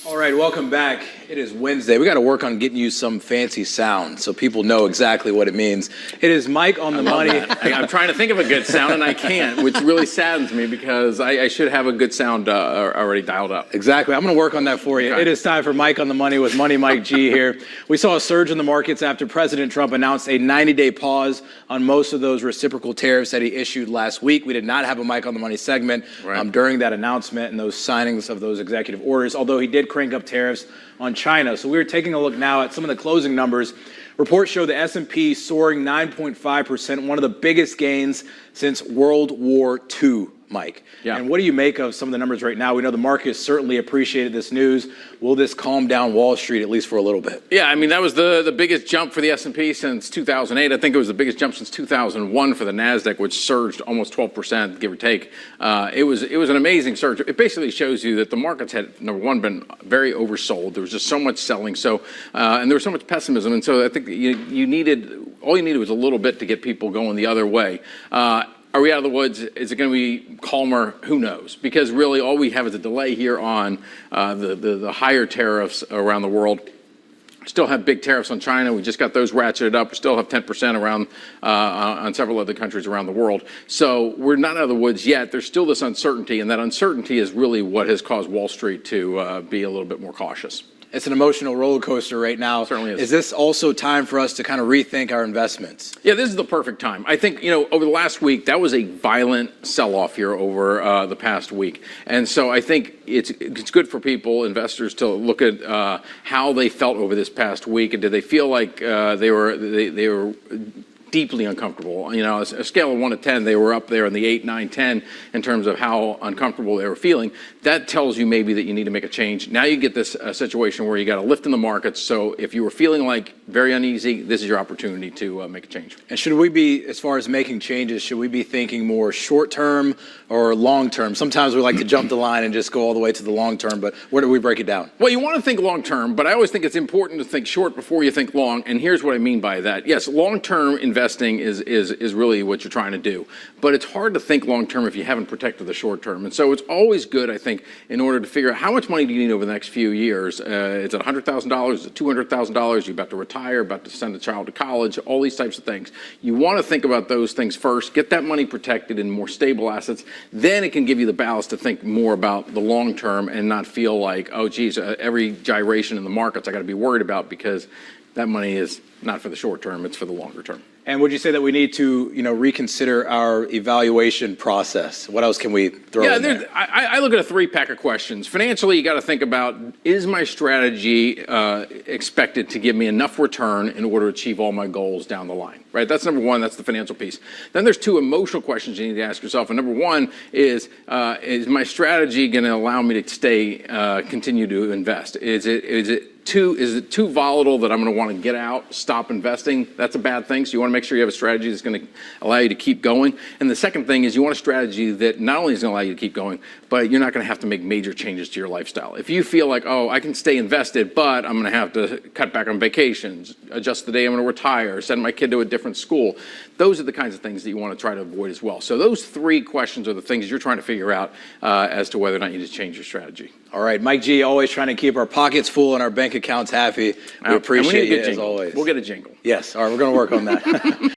All right, welcome back. It is Wednesday. We got to work on getting you some fancy sound so people know exactly what it means. It is Mike on the money. I'm trying to think of a good sound and I can't, which really saddens me because I should have a good sound already dialed up. Exactly. I'm going to work on that for you. Okay. It is time for Mike on the money with Money Mike G here. We saw a surge in the markets after President Trump announced a 90-day pause on most of those reciprocal tariffs that he issued last week. We did not have a Mike on the money segment during that announcement and those signings of those executive orders, although he did crank up tariffs on China. So we're taking a look now at some of the closing numbers. Reports show the S&P soaring 9.5%, one of the biggest gains since World War II, Mike. Yeah. And what do you make of some of the numbers right now? We know the market certainly appreciated this news. Will this calm down Wall Street at least for a little bit? Yeah, I mean, that was the biggest jump for the S&P since 2008. I think it was the biggest jump since 2001 for the NASDAQ, which surged almost 12%, give or take. It was an amazing surge. It basically shows you that the markets had, number one, been very oversold. There was just so much selling, and there was so much pessimism. And so I think all you needed was a little bit to get people going the other way. Are we out of the woods? Is it going to be calmer? Who knows? Because really all we have is a delay here on the higher tariffs around the world. We still have big tariffs on China. We just got those ratcheted up. We still have 10% around on several other countries around the world. So we're not out of the woods yet. There's still this uncertainty, and that uncertainty is really what has caused Wall Street to be a little bit more cautious. It's an emotional roller coaster right now. It certainly is. Is this also time for us to kind of rethink our investments? Yeah, this is the perfect time. I think, over the last week, that was a violent sell-off here over the past week. And so I think it's good for people, investors, to look at how they felt over this past week. And did they feel like they were deeply uncomfortable? A scale of 1 to 10, they were up there in the 8, 9, 10 in terms of how uncomfortable they were feeling. That tells you maybe that you need to make a change. Now you get this situation where you got a lift in the markets. So if you were feeling like very uneasy, this is your opportunity to make a change. And should we be, as far as making changes, should we be thinking more short-term or long-term? Sometimes we like to jump the line and just go all the way to the long-term, but where do we break it down? Well, you want to think long-term, but I always think it's important to think short before you think long. And here's what I mean by that. Yes, long-term investing is really what you're trying to do. But it's hard to think long-term if you haven't protected the short-term. And so it's always good, I think, in order to figure out how much money do you need over the next few years. Is it $100,000? Is it $200,000? You're about to retire, about to send a child to college, all these types of things. You want to think about those things first, get that money protected in more stable assets. Then it can give you the ballast to think more about the long-term and not feel like, oh, geez, every gyration in the markets I got to be worried about, because that money is not for the short-term, it's for the longer-term. And would you say that we need to, reconsider our evaluation process? What else can we throw in there? I look at a three-pack of questions. Financially, you got to think about, is my strategy expected to give me enough return in order to achieve all my goals down the line? Right? That's number one. That's the financial piece. Then there's two emotional questions you need to ask yourself. And number one is my strategy going to allow me to continue to invest? Is it too volatile that I'm going to want to get out, stop investing? That's a bad thing. So you want to make sure you have a strategy that's going to allow you to keep going. And the second thing is you want a strategy that not only is going to allow you to keep going, but you're not going to have to make major changes to your lifestyle. If you feel like, oh, I can stay invested, but I'm going to have to cut back on vacations, adjust the day I'm going to retire, send my kid to a different school, those are the kinds of things that you want to try to avoid as well. So those three questions are the things you're trying to figure out as to whether or not you need to change your strategy. All right, Mike G, always trying to keep our pockets full and our bank accounts happy. We appreciate it as always. We'll get a jingle. Yes, all right, we're going to work on that.